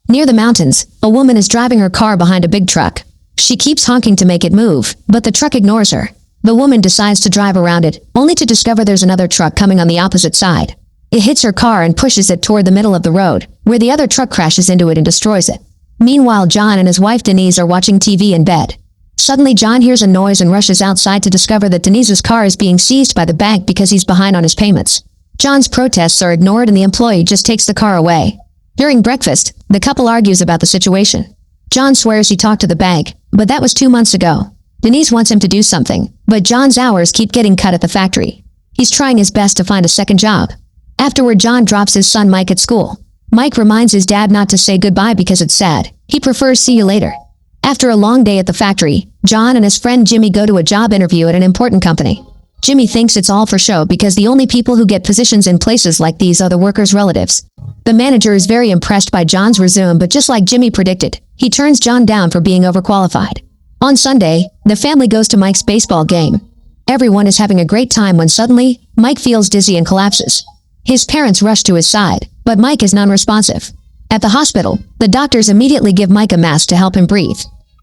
Near the mountains, a woman is driving her car behind a big truck. She keeps honking to make it move, but the truck ignores her. The woman decides to drive around it, only to discover there's another truck coming on the opposite side. It hits her car and pushes it toward the middle of the road, where the other truck crashes into it and destroys it. Meanwhile, John and his wife Denise are watching TV in bed. Suddenly, John hears a noise and rushes outside to discover that Denise's car is being seized by the bank because he's behind on his payments. John's protests are ignored and the employee just takes the car away. During breakfast, the couple argues about the situation. John swears he talked to the bank, but that was 2 months ago. Denise wants him to do something, but John's hours keep getting cut at the factory. He's trying his best to find a second job. Afterward, John drops his son Mike at school. Mike reminds his dad not to say goodbye because it's sad. He prefers see you later. After a long day at the factory, John and his friend Jimmy go to a job interview at an important company. Jimmy thinks it's all for show because the only people who get positions in places like these are the workers' relatives. The manager is very impressed by John's resume, but just like Jimmy predicted, he turns John down for being overqualified. On Sunday, the family goes to Mike's baseball game. Everyone is having a great time when suddenly, Mike feels dizzy and collapses. His parents rush to his side, but Mike is non-responsive. At the hospital, the doctors immediately give Mike a mask to help him breathe.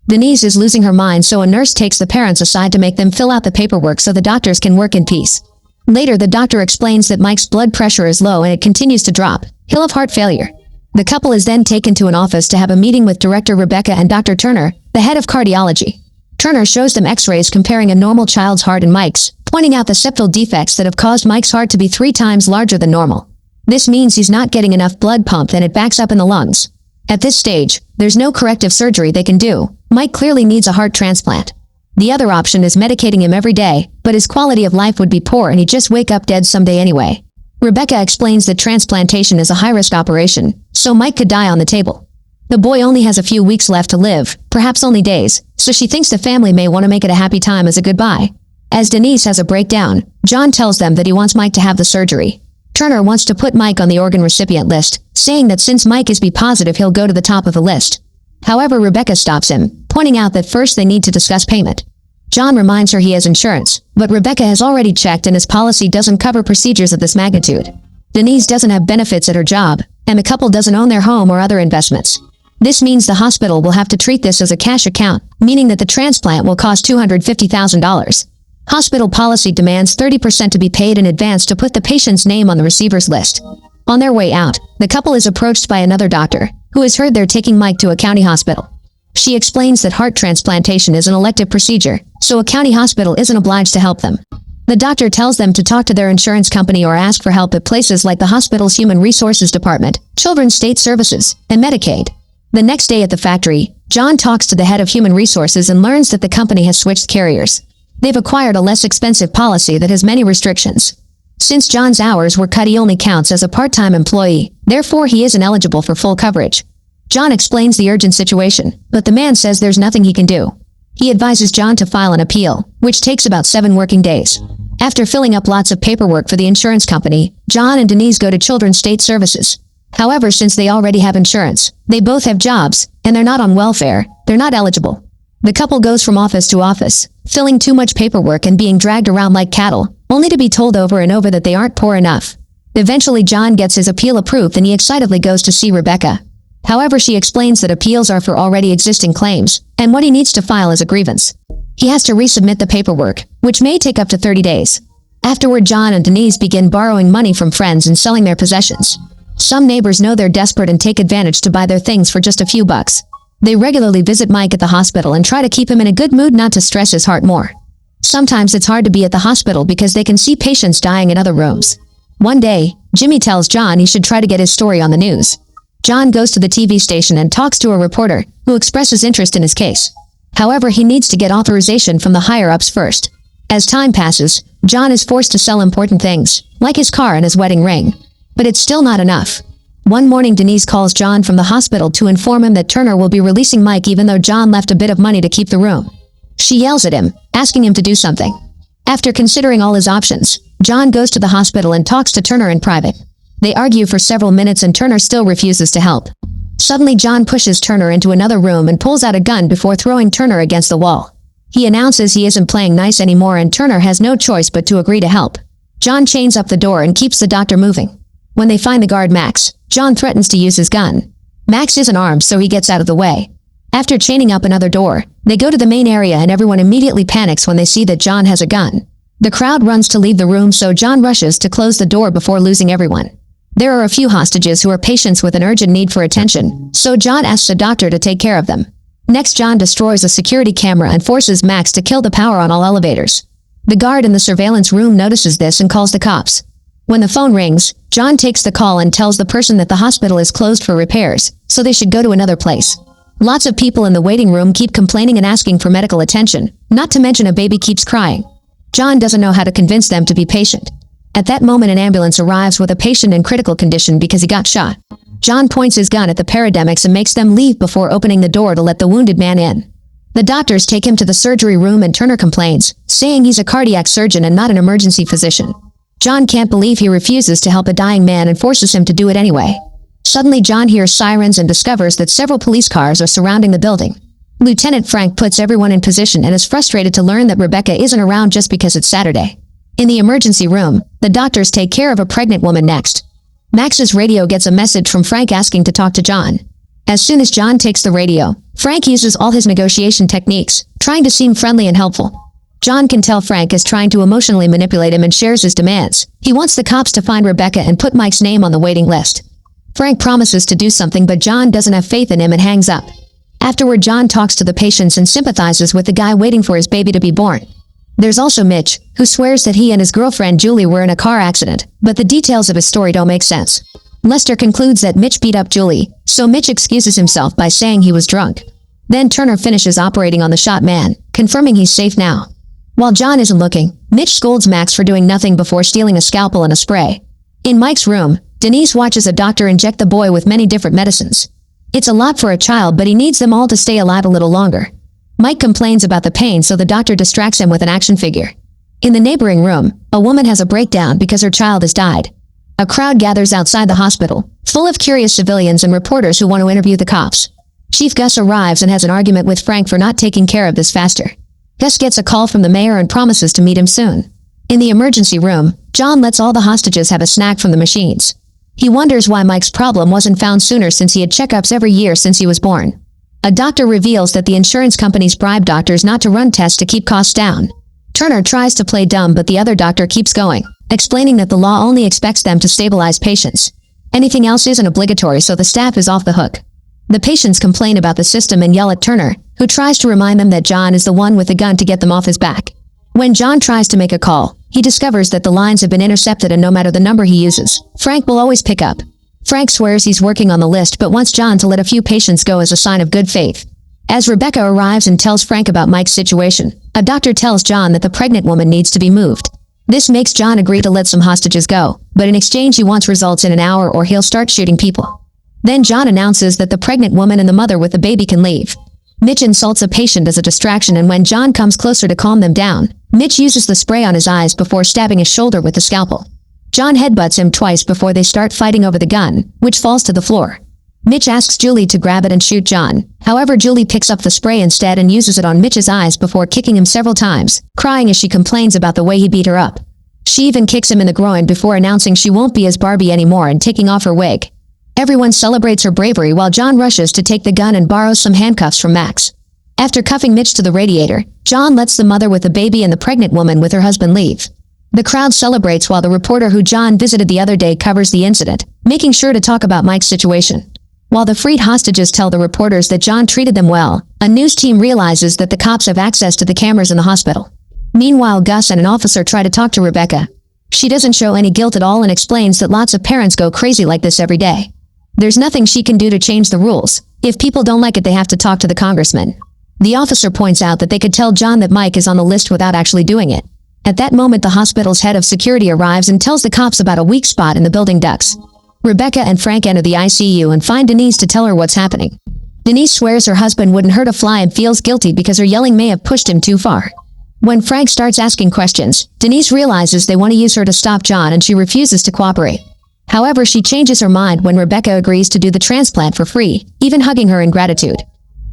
Denise is losing her mind, so a nurse takes the parents aside to make them fill out the paperwork so the doctors can work in peace. Later, the doctor explains that Mike's blood pressure is low and it continues to drop. He'll have heart failure. The couple is then taken to an office to have a meeting with Director Rebecca and Dr. Turner, the head of cardiology. Turner shows them x-rays comparing a normal child's heart and Mike's, pointing out the septal defects that have caused Mike's heart to be 3 times larger than normal. This means he's not getting enough blood pumped and it backs up in the lungs. At this stage, there's no corrective surgery they can do. Mike clearly needs a heart transplant. The other option is medicating him every day, but his quality of life would be poor and he'd just wake up dead someday anyway. Rebecca explains that transplantation is a high-risk operation, so Mike could die on the table. The boy only has a few weeks left to live, perhaps only days, so she thinks the family may want to make it a happy time as a goodbye. As Denise has a breakdown, John tells them that he wants Mike to have the surgery. Turner wants to put Mike on the organ recipient list, saying that since Mike is B positive, he'll go to the top of the list. However, Rebecca stops him, pointing out that first they need to discuss payment. John reminds her he has insurance, but Rebecca has already checked and his policy doesn't cover procedures of this magnitude. Denise doesn't have benefits at her job, and the couple doesn't own their home or other investments. This means the hospital will have to treat this as a cash account, meaning that the transplant will cost $250,000. Hospital policy demands 30% to be paid in advance to put the patient's name on the receiver's list. On their way out, the couple is approached by another doctor, who has heard they're taking Mike to a county hospital. She explains that heart transplantation is an elective procedure, so a county hospital isn't obliged to help them. The doctor tells them to talk to their insurance company or ask for help at places like the hospital's Human Resources Department, Children's State Services, and Medicaid. The next day at the factory, John talks to the head of Human Resources and learns that the company has switched carriers. They've acquired a less expensive policy that has many restrictions. Since John's hours were cut, he only counts as a part-time employee, therefore he isn't eligible for full coverage. John explains the urgent situation, but the man says there's nothing he can do. He advises John to file an appeal, which takes about 7 working days. After filling up lots of paperwork for the insurance company, John and Denise go to Children's State Services. However, since they already have insurance, they both have jobs, and they're not on welfare, they're not eligible. The couple goes from office to office, filling too much paperwork and being dragged around like cattle, only to be told over and over that they aren't poor enough. Eventually, John gets his appeal approved and he excitedly goes to see Rebecca. However, she explains that appeals are for already existing claims, and what he needs to file is a grievance. He has to resubmit the paperwork, which may take up to 30 days. Afterward, John and Denise begin borrowing money from friends and selling their possessions. Some neighbors know they're desperate and take advantage to buy their things for just a few bucks. They regularly visit Mike at the hospital and try to keep him in a good mood not to stress his heart more. Sometimes it's hard to be at the hospital because they can see patients dying in other rooms. One day, Jimmy tells John he should try to get his story on the news. John goes to the TV station and talks to a reporter, who expresses interest in his case. However, he needs to get authorization from the higher-ups first. As time passes, John is forced to sell important things, like his car and his wedding ring. But it's still not enough. One morning, Denise calls John from the hospital to inform him that Turner will be releasing Mike even though John left a bit of money to keep the room. She yells at him, asking him to do something. After considering all his options, John goes to the hospital and talks to Turner in private. They argue for several minutes and Turner still refuses to help. Suddenly, John pushes Turner into another room and pulls out a gun before throwing Turner against the wall. He announces he isn't playing nice anymore and Turner has no choice but to agree to help. John chains up the door and keeps the doctor moving. When they find the guard Max, John threatens to use his gun. Max isn't armed, so he gets out of the way. After chaining up another door, they go to the main area and everyone immediately panics when they see that John has a gun. The crowd runs to leave the room, so John rushes to close the door before losing everyone. There are a few hostages who are patients with an urgent need for attention, so John asks a doctor to take care of them. Next, John destroys a security camera and forces Max to kill the power on all elevators. The guard in the surveillance room notices this and calls the cops. When the phone rings, John takes the call and tells the person that the hospital is closed for repairs, so they should go to another place. Lots of people in the waiting room keep complaining and asking for medical attention, not to mention a baby keeps crying. John doesn't know how to convince them to be patient. At that moment, an ambulance arrives with a patient in critical condition because he got shot. John points his gun at the paramedics and makes them leave before opening the door to let the wounded man in. The doctors take him to the surgery room and Turner complains, saying he's a cardiac surgeon and not an emergency physician. John can't believe he refuses to help a dying man and forces him to do it anyway. Suddenly, John hears sirens and discovers that several police cars are surrounding the building. Lieutenant Frank puts everyone in position and is frustrated to learn that Rebecca isn't around just because it's Saturday. In the emergency room, the doctors take care of a pregnant woman next. Max's radio gets a message from Frank asking to talk to John. As soon as John takes the radio, Frank uses all his negotiation techniques, trying to seem friendly and helpful. John can tell Frank is trying to emotionally manipulate him and shares his demands. He wants the cops to find Rebecca and put Mike's name on the waiting list. Frank promises to do something, but John doesn't have faith in him and hangs up. Afterward, John talks to the patients and sympathizes with the guy waiting for his baby to be born. There's also Mitch, who swears that he and his girlfriend Julie were in a car accident, but the details of his story don't make sense. Lester concludes that Mitch beat up Julie, so Mitch excuses himself by saying he was drunk. Then Turner finishes operating on the shot man, confirming he's safe now. While John isn't looking, Mitch scolds Max for doing nothing before stealing a scalpel and a spray. In Mike's room, Denise watches a doctor inject the boy with many different medicines. It's a lot for a child, but he needs them all to stay alive a little longer. Mike complains about the pain, so the doctor distracts him with an action figure. In the neighboring room, a woman has a breakdown because her child has died. A crowd gathers outside the hospital, full of curious civilians and reporters who want to interview the cops. Chief Gus arrives and has an argument with Frank for not taking care of this faster. Gus gets a call from the mayor and promises to meet him soon. In the emergency room, John lets all the hostages have a snack from the machines. He wonders why Mike's problem wasn't found sooner, since he had checkups every year since he was born. A doctor reveals that the insurance companies bribe doctors not to run tests to keep costs down. Turner tries to play dumb, but the other doctor keeps going, explaining that the law only expects them to stabilize patients. Anything else isn't obligatory, so the staff is off the hook. The patients complain about the system and yell at Turner, who tries to remind them that John is the one with the gun to get them off his back. When John tries to make a call, he discovers that the lines have been intercepted, and no matter the number he uses, Frank will always pick up. Frank swears he's working on the list but wants John to let a few patients go as a sign of good faith. As Rebecca arrives and tells Frank about Mike's situation, a doctor tells John that the pregnant woman needs to be moved. This makes John agree to let some hostages go, but in exchange he wants results in an hour or he'll start shooting people. Then John announces that the pregnant woman and the mother with the baby can leave. Mitch insults a patient as a distraction, and when John comes closer to calm them down, Mitch uses the spray on his eyes before stabbing his shoulder with the scalpel. John headbutts him twice before they start fighting over the gun, which falls to the floor. Mitch asks Julie to grab it and shoot John. However, Julie picks up the spray instead and uses it on Mitch's eyes before kicking him several times, crying as she complains about the way he beat her up. She even kicks him in the groin before announcing she won't be as Barbie anymore and taking off her wig. Everyone celebrates her bravery while John rushes to take the gun and borrows some handcuffs from Max. After cuffing Mitch to the radiator, John lets the mother with the baby and the pregnant woman with her husband leave. The crowd celebrates while the reporter who John visited the other day covers the incident, making sure to talk about Mike's situation. While the freed hostages tell the reporters that John treated them well, a news team realizes that the cops have access to the cameras in the hospital. Meanwhile, Gus and an officer try to talk to Rebecca. She doesn't show any guilt at all and explains that lots of parents go crazy like this every day. There's nothing she can do to change the rules. If people don't like it, they have to talk to the congressman. The officer points out that they could tell John that Mike is on the list without actually doing it. At that moment, the hospital's head of security arrives and tells the cops about a weak spot in the building ducts. Rebecca and Frank enter the ICU and find Denise to tell her what's happening. Denise swears her husband wouldn't hurt a fly and feels guilty because her yelling may have pushed him too far. When Frank starts asking questions, Denise realizes they want to use her to stop John and she refuses to cooperate. However, she changes her mind when Rebecca agrees to do the transplant for free, even hugging her in gratitude.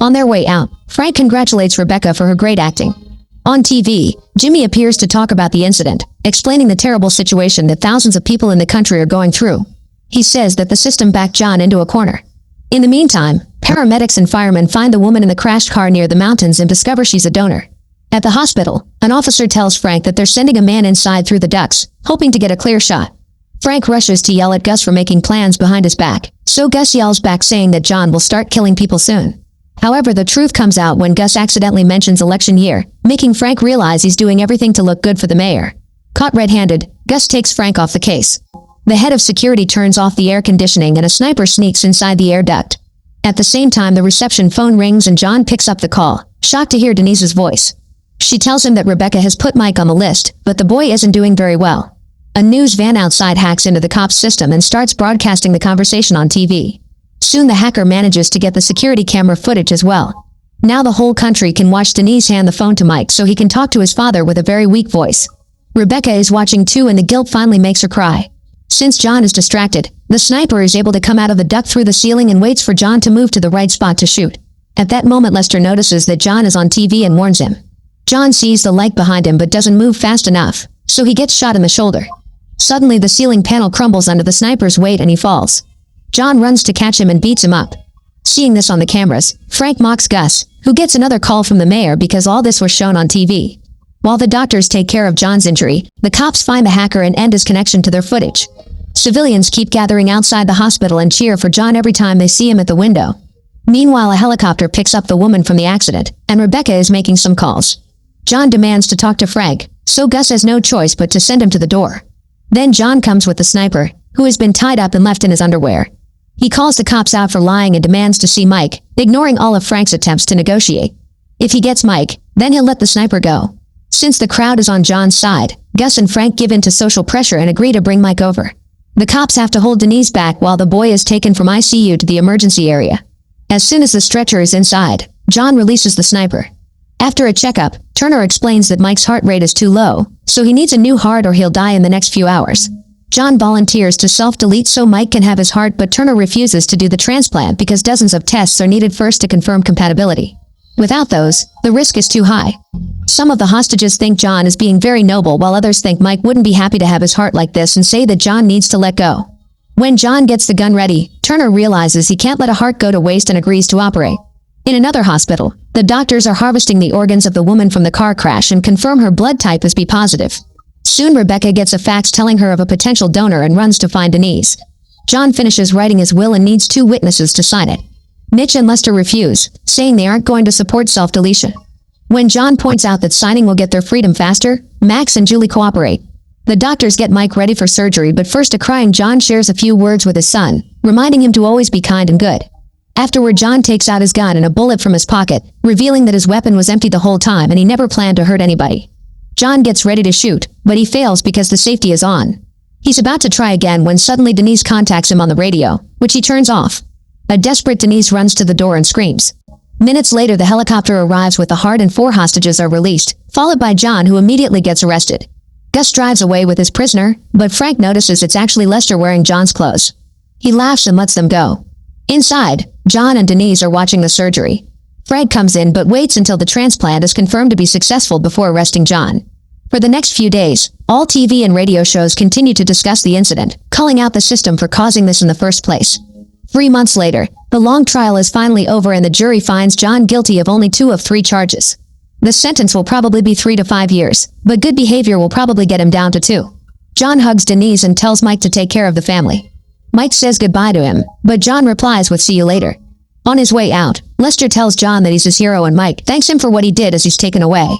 On their way out, Frank congratulates Rebecca for her great acting. On TV, Jimmy appears to talk about the incident, explaining the terrible situation that thousands of people in the country are going through. He says that the system backed John into a corner. In the meantime, paramedics and firemen find the woman in the crashed car near the mountains and discover she's a donor. At the hospital, an officer tells Frank that they're sending a man inside through the ducts, hoping to get a clear shot. Frank rushes to yell at Gus for making plans behind his back, so Gus yells back saying that John will start killing people soon. However, the truth comes out when Gus accidentally mentions election year, making Frank realize he's doing everything to look good for the mayor. Caught red-handed, Gus takes Frank off the case. The head of security turns off the air conditioning and a sniper sneaks inside the air duct. At the same time, the reception phone rings and John picks up the call, shocked to hear Denise's voice. She tells him that Rebecca has put Mike on the list, but the boy isn't doing very well. A news van outside hacks into the cops' system and starts broadcasting the conversation on TV. Soon the hacker manages to get the security camera footage as well. Now the whole country can watch Denise hand the phone to Mike so he can talk to his father with a very weak voice. Rebecca is watching too and the guilt finally makes her cry. Since John is distracted, the sniper is able to come out of the duct through the ceiling and waits for John to move to the right spot to shoot. At that moment, Lester notices that John is on TV and warns him. John sees the light behind him but doesn't move fast enough, so he gets shot in the shoulder. Suddenly the ceiling panel crumbles under the sniper's weight and he falls. John runs to catch him and beats him up. Seeing this on the cameras, Frank mocks Gus, who gets another call from the mayor because all this was shown on TV. While the doctors take care of John's injury, the cops find the hacker and end his connection to their footage. Civilians keep gathering outside the hospital and cheer for John every time they see him at the window. Meanwhile, a helicopter picks up the woman from the accident, and Rebecca is making some calls. John demands to talk to Frank, so Gus has no choice but to send him to the door. Then John comes with the sniper, who has been tied up and left in his underwear. He calls the cops out for lying and demands to see Mike, ignoring all of Frank's attempts to negotiate. If he gets Mike, then he'll let the sniper go. Since the crowd is on John's side, Gus and Frank give in to social pressure and agree to bring Mike over. The cops have to hold Denise back while the boy is taken from ICU to the emergency area. As soon as the stretcher is inside, John releases the sniper. After a checkup, Turner explains that Mike's heart rate is too low, so he needs a new heart or he'll die in the next few hours. John volunteers to self-delete so Mike can have his heart, but Turner refuses to do the transplant because dozens of tests are needed first to confirm compatibility. Without those, the risk is too high. Some of the hostages think John is being very noble while others think Mike wouldn't be happy to have his heart like this and say that John needs to let go. When John gets the gun ready, Turner realizes he can't let a heart go to waste and agrees to operate. In another hospital, the doctors are harvesting the organs of the woman from the car crash and confirm her blood type is B positive. Soon Rebecca gets a fax telling her of a potential donor and runs to find Denise. John finishes writing his will and needs 2 witnesses to sign it. Mitch and Lester refuse, saying they aren't going to support self-deletion. When John points out that signing will get their freedom faster, Max and Julie cooperate. The doctors get Mike ready for surgery, but first a crying John shares a few words with his son, reminding him to always be kind and good. Afterward, John takes out his gun and a bullet from his pocket, revealing that his weapon was empty the whole time and he never planned to hurt anybody. John gets ready to shoot, but he fails because the safety is on. He's about to try again when suddenly Denise contacts him on the radio, which he turns off. A desperate Denise runs to the door and screams. Minutes later, the helicopter arrives with the heart and 4 hostages are released, followed by John, who immediately gets arrested. Gus drives away with his prisoner, but Frank notices it's actually Lester wearing John's clothes. He laughs and lets them go. Inside, John and Denise are watching the surgery. Fred comes in but waits until the transplant is confirmed to be successful before arresting John. For the next few days, all TV and radio shows continue to discuss the incident, calling out the system for causing this in the first place. 3 months later, the long trial is finally over and the jury finds John guilty of only 2 of 3 charges. The sentence will probably be 3 to 5 years, but good behavior will probably get him down to 2. John hugs Denise and tells Mike to take care of the family. Mike says goodbye to him, but John replies with "see you later." On his way out, Lester tells John that he's his hero and Mike thanks him for what he did as he's taken away.